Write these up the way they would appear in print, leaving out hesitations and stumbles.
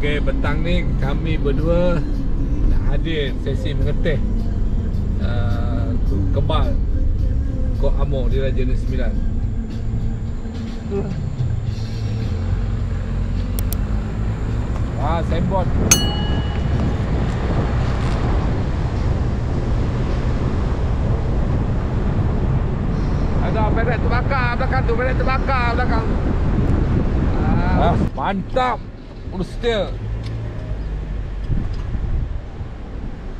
Okey, petang ni kami berdua nak hadir sesi mengetih Kebal Kok Amor di Raja Negeri Sembilan. Signboard. Ada beret terbakar belakang tu, beret terbakar belakang. Mantap. Urus setia.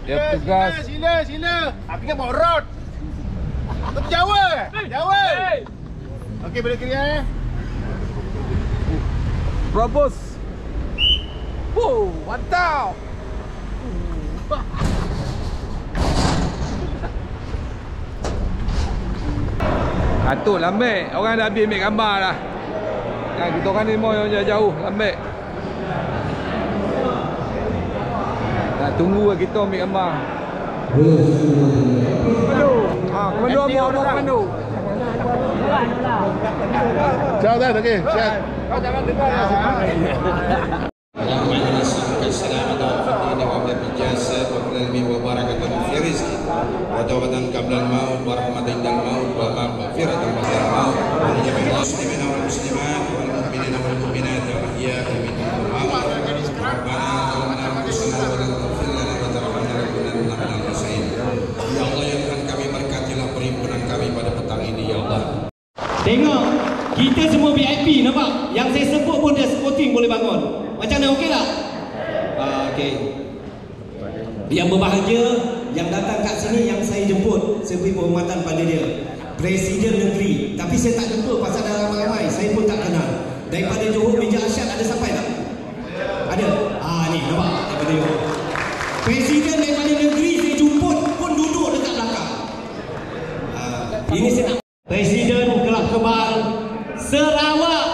Dia tugas. Sila. Aku ingat bawa road. Tapi Jawa. Okey, boleh kiri Probos. Mantap. Tu lambat. Orang dah habis ambil gambar dah. Kita orang ni mau yang jauh lambat. Nak tunggu kita ambil gambar. Komando komando. Ciao dah, okey. Siap. Kau jangan dengar ya. Yang menasihkan selamat dan fatihah wa bijasa wa kulli wa barakatuh fi rizqi wa tawbatan qabla al-maut wa rahmatan indal maut wa maghfiratan ba'da al-maut wa jami'il muslimin wal muslimat wal mu'minina wal mu'minat wa ahya'i minhum wa amwat rabbana zalamna anfusana wa la taghfir lana wa tarhamna lanakunanna minal khasirin. Ya Allah, ya Tuhan kami, berkatilah perhimpunan kami pada petang ini ya Allah. Tengok, kita semua VIP, nampak? Yang saya sebut pun dia supporting boleh bangun. Macam mana, okey tak? Okey. Yang berbahagia, yang datang kat sini yang saya jemput, saya beri penghormatan pada dia. Presiden negeri. Tapi saya tak jumpa pasal dah ramai-ramai. Saya pun tak kenal. Daripada Johor, Meja Asyad ada sampai tak? Ada? Ni nampak daripada Johor. Presiden daripada negeri saya jemput pun duduk dekat belakang. Ini saya nak. Presiden Kelab Kebal Sarawak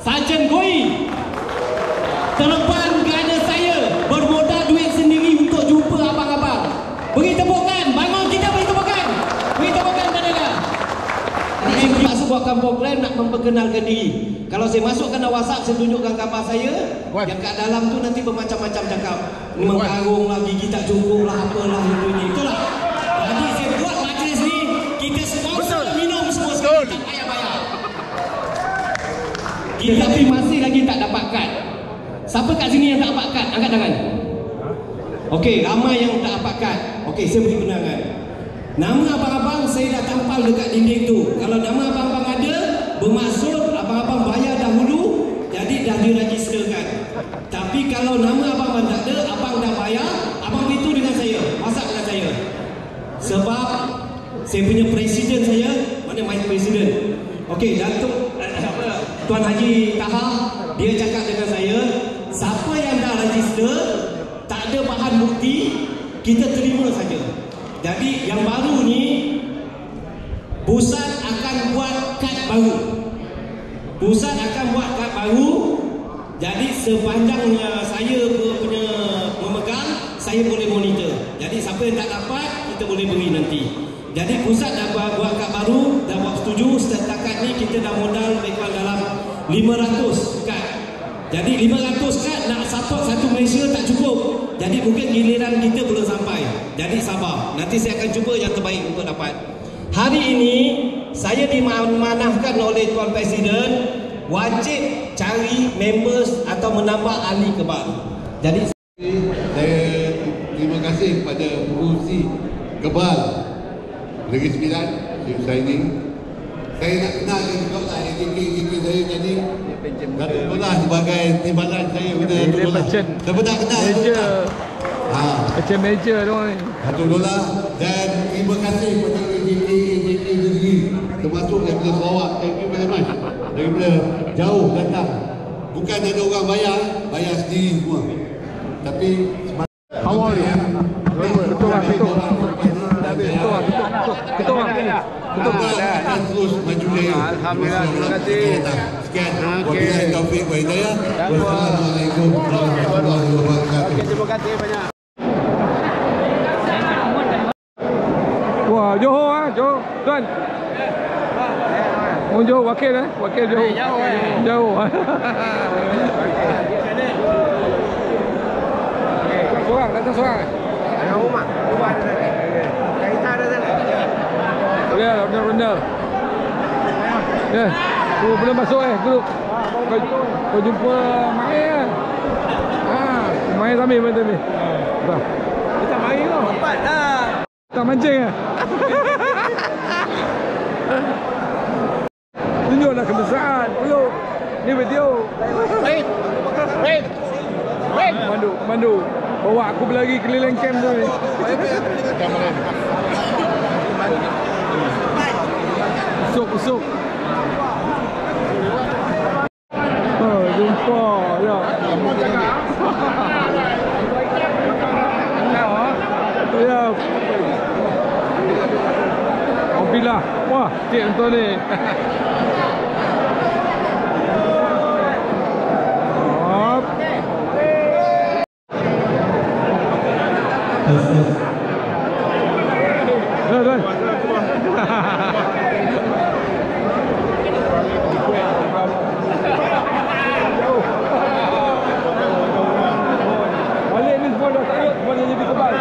Sarjan Koi terbang kerana saya bermodal duit sendiri untuk jumpa abang-abang. Beri tepukan, bangun kita beri tepukan. Beri tepukan kepada dia. Ini kita buatkan program nak memperkenalkan diri. Kalau saya masukkan dalam WhatsApp, saya tunjukkan gambar saya. Yang kat dalam tu nanti bermacam-macam cakap. Ini mengkarung lah, gigi tak cukup lah, apalah itu ni. Itulah. Jadi saya buat majlis ni, kita sponsor minum semua sekali, tak payah bayar. Kita tapi masih lagi tak dapat kad. Siapa kat sini yang tak dapat kad? Angkat tangan. Okey, ramai yang tak dapat kad. Okey, saya beri penerangan. Nama abang-abang saya dah tampal dekat dinding tu. Kalau nama abang-abang ada, bermaksud abang-abang bayar dahulu, jadi dah diregisterkan. Tapi kalau nama abang-abang tak ada, abang dah bayar, abang beritahu dengan saya, WhatsApp dengan saya. Sebab saya punya presiden saya, mana my presiden? Okey, Datuk Tuan Haji Taha, dia cakap dengan saya, siapa yang dah register, tak ada bahan bukti, kita terima saja. Jadi yang baru ni, pusat akan buat kad baru. Pusat akan buat kad baru. Jadi sepanjang saya punya memegang, saya boleh monitor. Jadi siapa yang tak dapat, kita boleh beri nanti. Jadi pusat dah buat kad baru, dah buat setuju. Setakat ni kita dah modal lebih kurang dalam 500 kad. Jadi 500 kad nak support satu Malaysia tak cukup. Jadi mungkin giliran kita belum sampai. Jadi sabar. Nanti saya akan cuba yang terbaik untuk dapat. Hari ini saya dimanahkan oleh Tuan Presiden wajib cari members atau menambah ahli kebal. Jadi saya terima kasih kepada pengurusi Kebal Negeri Sembilan, Syed Saini. Saya nak kenal dia juga lah, AJK saya jadi Datuk Dolah sebagai timbalan saya pada Datuk Dolah. Saya pernah kenal Meja. Macam meja tu ni. Datuk Dolah, dan terima kasih kepada AJK negeri, termasuk daripada Sarawak. Thank you very much. Daripada jauh datang. Bukan ada orang bayar sendiri semua. Tapi Awal ni. Betul lah, betul. Betul lah. akan terus maju jaya. Alhamdulillah, terima kasih. Sekian. Wabillahi taufiq wa hidayah. Wassalamualaikum warahmatullahi wabarakatuh. Terima kasih banyak. Wah, Johor Johor. Tuan. Oh, Johor wakil Wakil Johor. Jauh. datang seorang. Dengan rumah. Rumah ada sana. Kaitan ada sana. Ya, ronda. Ya, tu belum masuk grup. Kau jumpa Mai kan? Mai Sami betul ni. Dah. Kita mari tu. Empat dah. Tak mancing ah. Tunjuklah kemesraan. Peluk. Ni video. Wait. Mandu. Bawa aku berlari keliling camp tu ni. Usuk. Oh, jumpa. Ya. Ya. Alhamdulillah. Wah, cik untuk ni. Balik ni semua dah tak semua jadi kebal.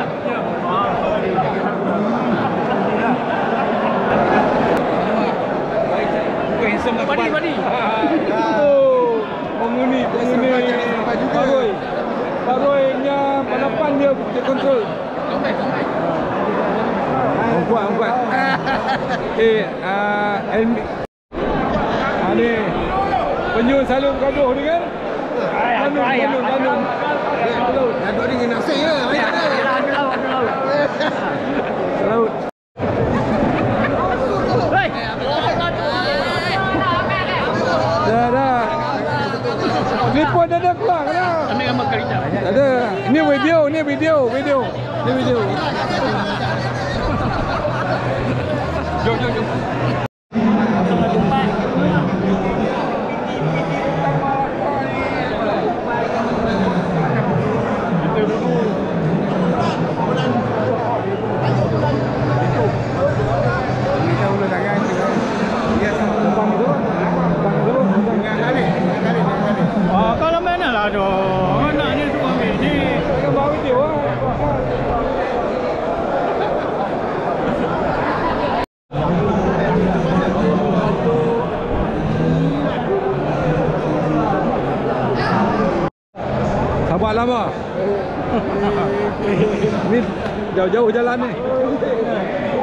Padi. Oh, penghuni Paroi nya balapan dia kontrol. Kuat. Ni penyul salur gaduh ni kan? Gaduh. Gaduh ni dengan nasi ke? Laut. Dah. Ni pun dah keluar kan? Ambil gambar kereta. Tak ada. Ini video. Ni video. Jom. Kalau mana lah aduh. Anak ni suruh ambil ni. Gambar video lah. Sabar lama. Ni jauh-jauh jalan ni.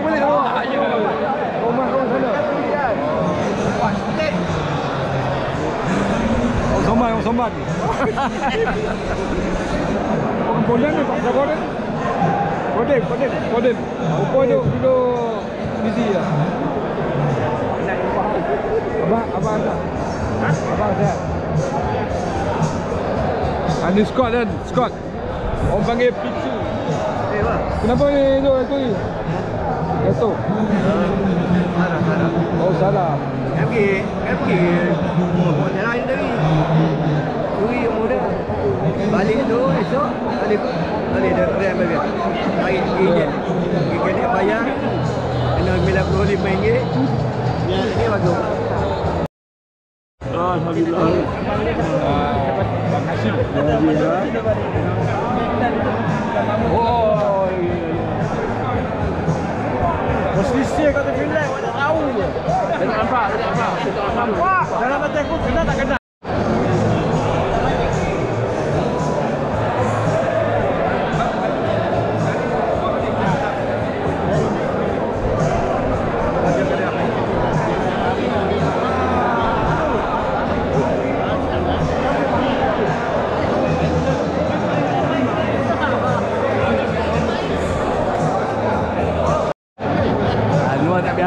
Boleh awak. Rumah kau sana. Orang sombat. Orang Polen ni tak sabar kan? Polen. Apa duduk busy lah. Abang ada. Abang ada. Ini Scott. Orang panggil Pichu. Kenapa ni tu ni? Itu. Salah. FK buat jalan tadi. Curi muda. Balik tu esok balik dah krem lagi. Baik ejen. Kita bayar RM95. Yang ini bagus. Alhamdulillah. Bang Hashim. Posisi kata Finland tak tahu. Tak nampak. Dalam mata aku kena tak kena.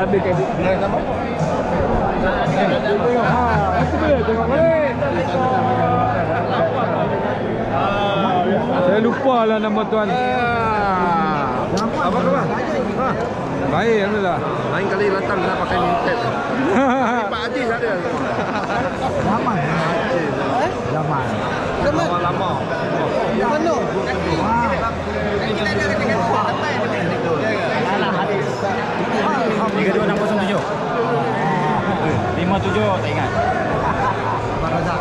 Habis kan dia sama. Tengok balik. Saya lupa lah nama tuan. Apa khabar? Baik, alhamdulillah. Lain kali datang nak pakai minted. Pak Haji ada. Zaman. Lama. Penuh. Kita ada dengan sampai. 32607. 57 tak ingat. Abang Razak.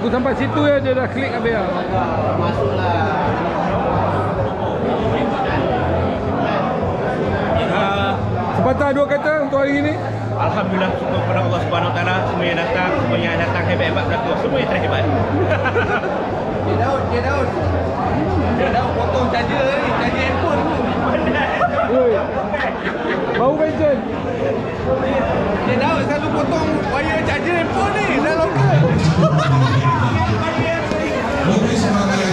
Aku sampai situ ya dia dah klik habis lah. Sepatah dua kata untuk hari ini. Alhamdulillah, syukur kepada Allah Subhanahu Wa Taala, semua yang datang hebat-hebat belakang, semua yang terhebat. Dia Daud potong charger handphone. Oi. Bau pension. Dia Daud selalu potong wire charger handphone ni dah lokal. Mungkin sebagai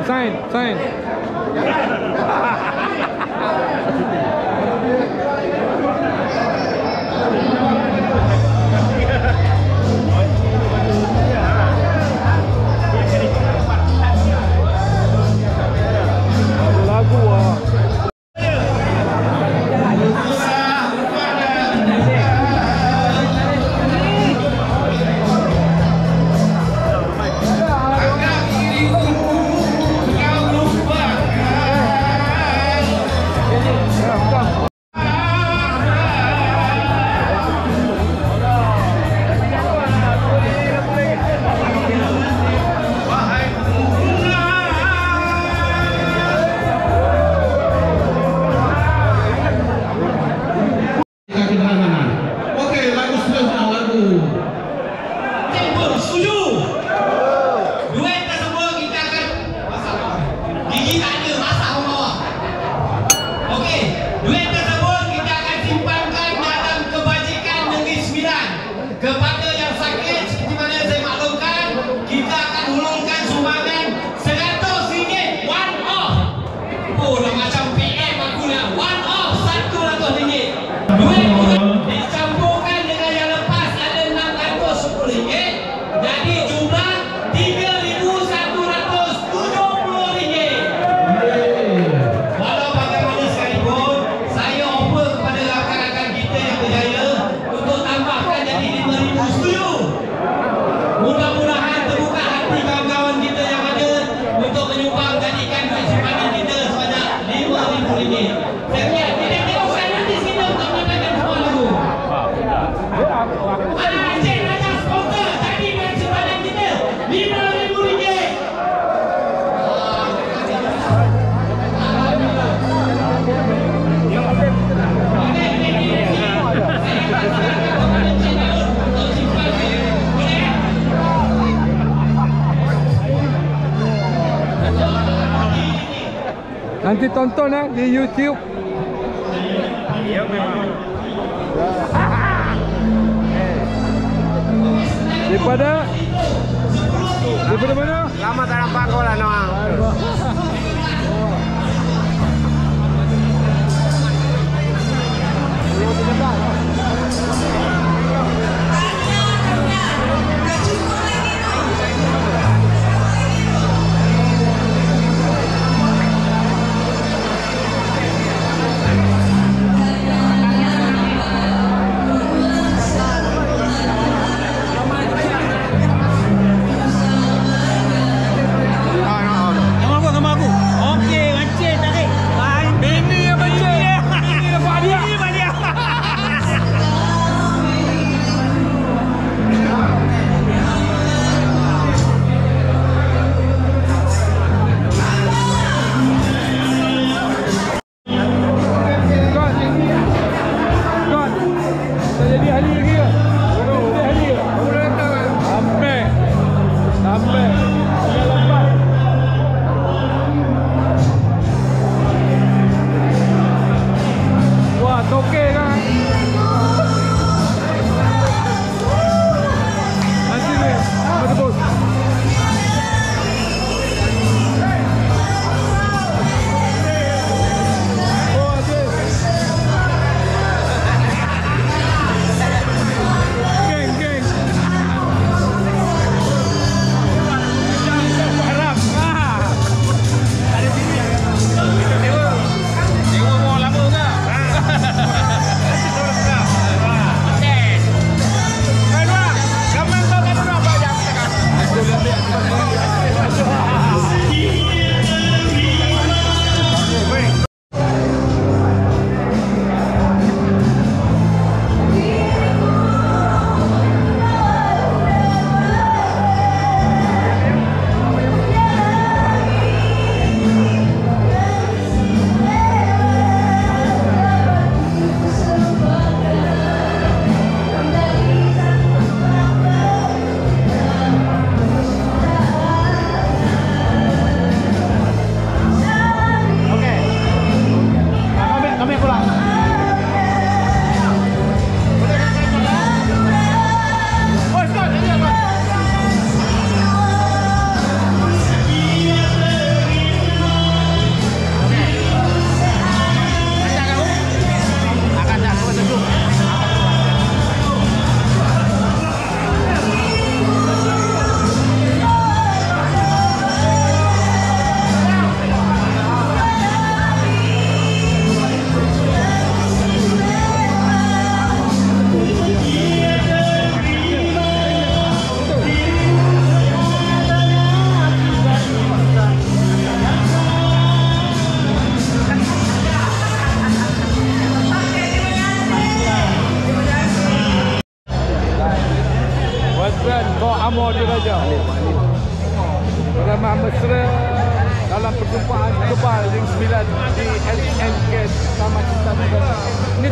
Sign. Lagu ah. Kepada yang sakit seperti mana saya maklumkan, kita akan hulurkan sumbangan RM100 one off. Oh, dah macam PM aku nak. One off RM100. Duit dicampurkan dengan yang lepas ada RM610. Jadi jumlah RM3,170. Walau bagaimana sekalipun, saya offer kepada rakan-rakan kita yang berjaya untuk tambahkan jadi RM5,000. Setuju? Mudah-mudahan terbuka hati kawan-kawan kita yang ada untuk menyumbang jadikan duit simpanan kita sebanyak RM5,000. Sekian, kita tengok saya nanti sini untuk menonton semua lagu. Encik Raja sponsor jadi duit simpanan kita RM5,000. Nanti tonton di YouTube. Ya memang. Daripada mana? Lama tak nampak kau lah Noah.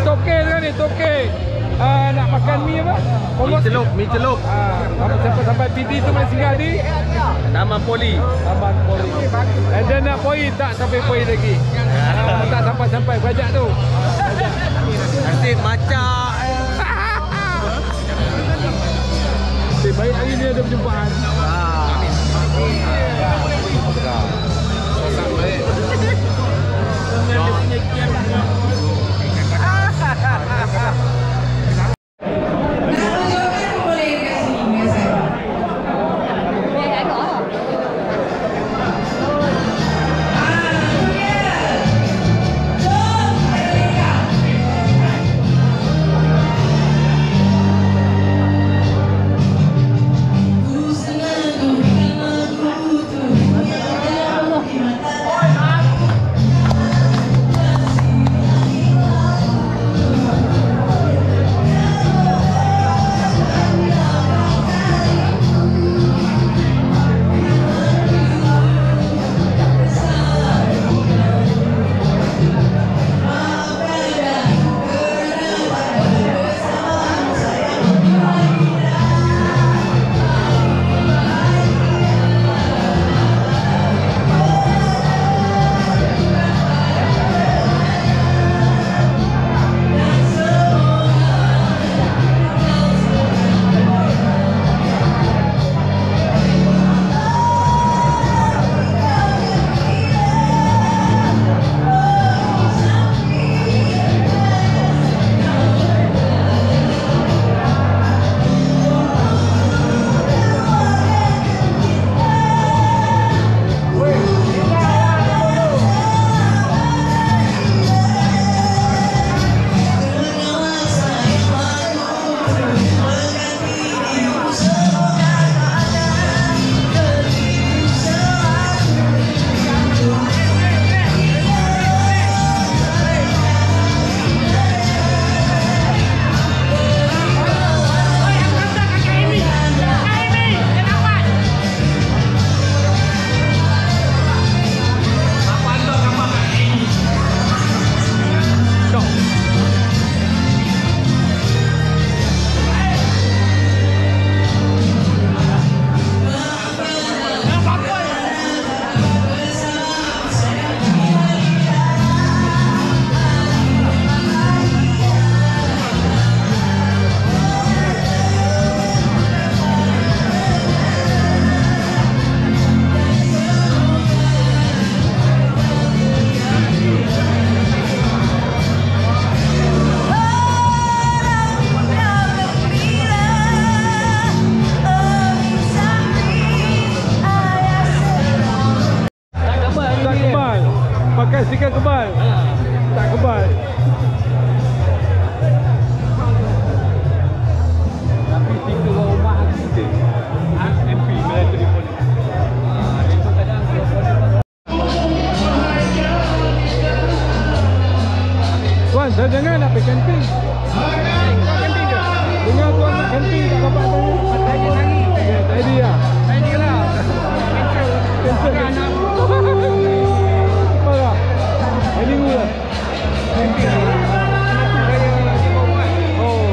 toke tu kan ni, toke. Nak makan mi apa? Mi celup. Sampai PD tu boleh singgah di Taman Poli. Taman Poli. And then nak poi tak sampai poi lagi. Tak sampai bajak tu. Nasib macam. Baik hari ni ada perjumpaan. Pakai stiker kebal. Tak kebal. Tapi stiker rumah kita. MP military police. Itu kadang kalau Tuan, saya jangan nak pergi camping. Camping ke? Dengar tuan nak camping tak dapat tanya. Tadi hari. Tadi lah. Tadi lah. Cancel anak. Ini mula. Oh.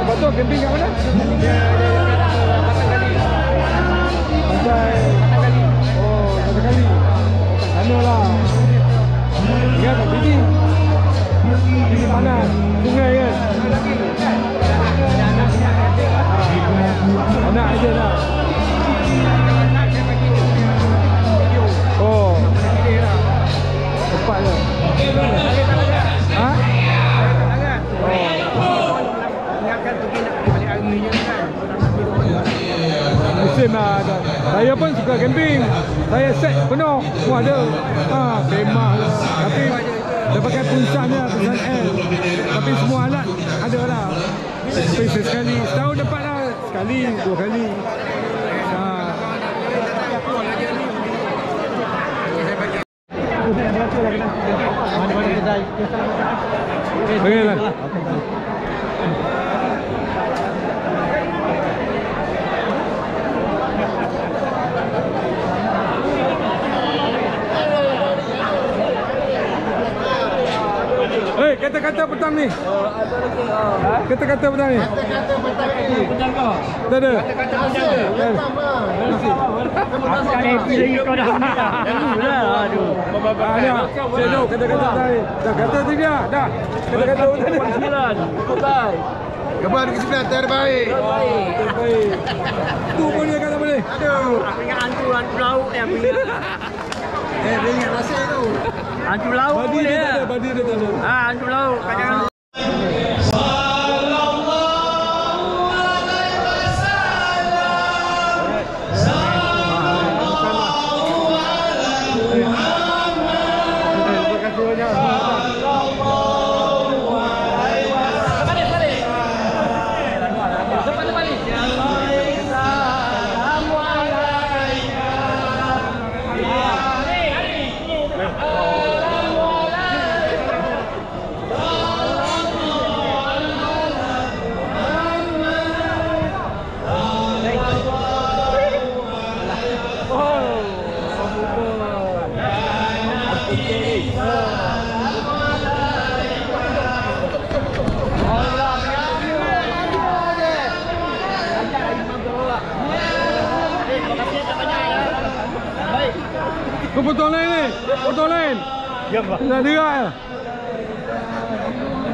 Betul camping kat mana? Pantai. Oh, satu kali. Kat sana lah. Ingat kat sini. Sini panas. Sungai kan? Anak aja dah. Oh. Cepat je. Ha? Ingatkan pergi nak balik hari je kan. Musim lah. Saya pun suka camping. Saya set penuh. Semua ada. Kemah lah. Tapi dia pakai punsannya, punsan L. Tapi semua alat ada lah. Space sekali. Setahun dapat lah. Sekali, 2 kali. Mana-mana kedai. Okey lah. Hei, kata-kata petang ni. Kata-kata petang ni. Kata-kata petang ni. Petang kau. Tak ada. Kata-kata petang. Sekali lagi kau dah ambil dah. Janganlah. Aduh. Ada. Cedok kata-kata petang ni. Dah kata tu dia. Dah. Kata-kata petang ni. 9. Baik. Kebal Negeri Sembilan terbaik. Terbaik. Tu pun dia kata boleh. Aduh. Aku ingat hantu laut yang punya. Dia ingat nasib tu. Hantu laut Badi boleh dia tak lah. ada. Badi dia tak ada. Hantu laut. Kadang Kau potong lain ni. Potong lain. diam lah. Dah derak lah.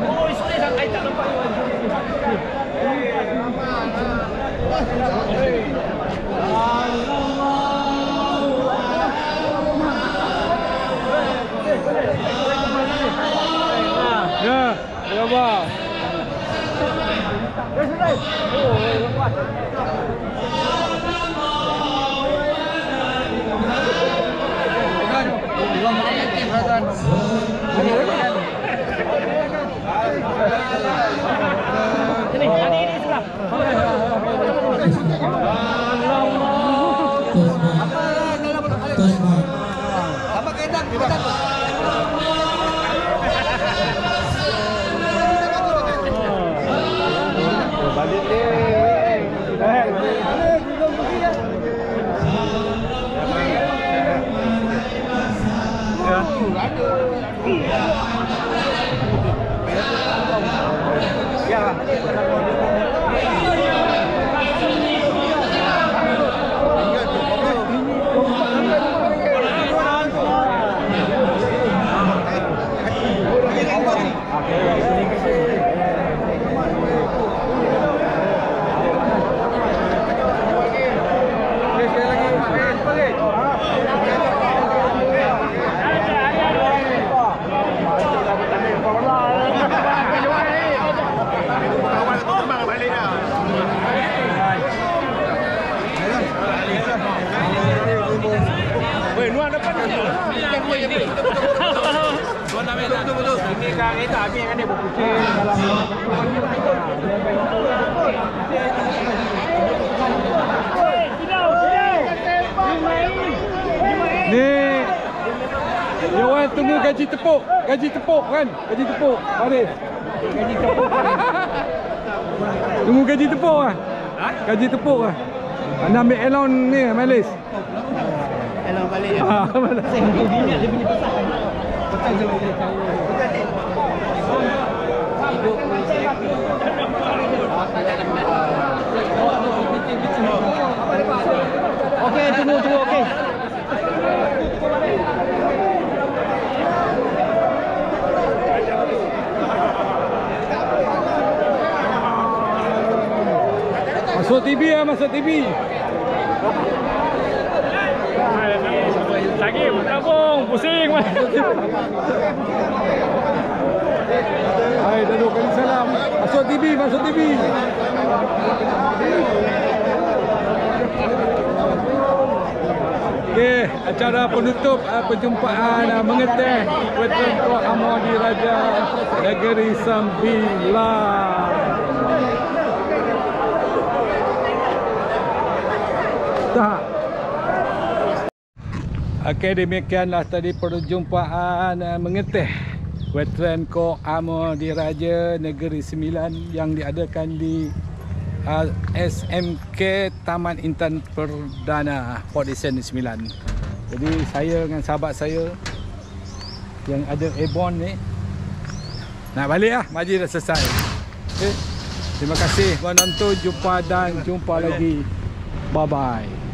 Oh, isteri dah tak nampak. Ya. Sabar. Sini, ini sebelah. Ini kan kereta habis kan dia berpucing dalam Ni dia orang tunggu gaji tepuk. Gaji tepuk kan? Gaji tepuk. Baris. Gaji tepuk. Tunggu gaji tepuk lah. Gaji tepuk lah. Anda ambil elon ni Malis. elok balik je. Mana? Saya ingat dia punya pesan. Pesan je boleh tahu. Okey, tunggu okey. Masuk TV lah, masuk TV. Lagi bertabung, pusing. Hai, dah 2 kali salam. Masuk TV, masuk TV. Okey, acara penutup perjumpaan mengeteh Veteran Kor Amor Diraja Negeri Sembilan. Tak. Okey, demikianlah tadi perjumpaan mengeteh Veteran Kor Amor Diraja Negeri Sembilan yang diadakan di SMK Taman Intan Perdana Port Dickson 9. Jadi saya dengan sahabat saya yang ada airborne ni Nak balik lah, majlis dah selesai. Okay. Terima kasih menonton, jumpa dan jumpa lagi. Bye bye.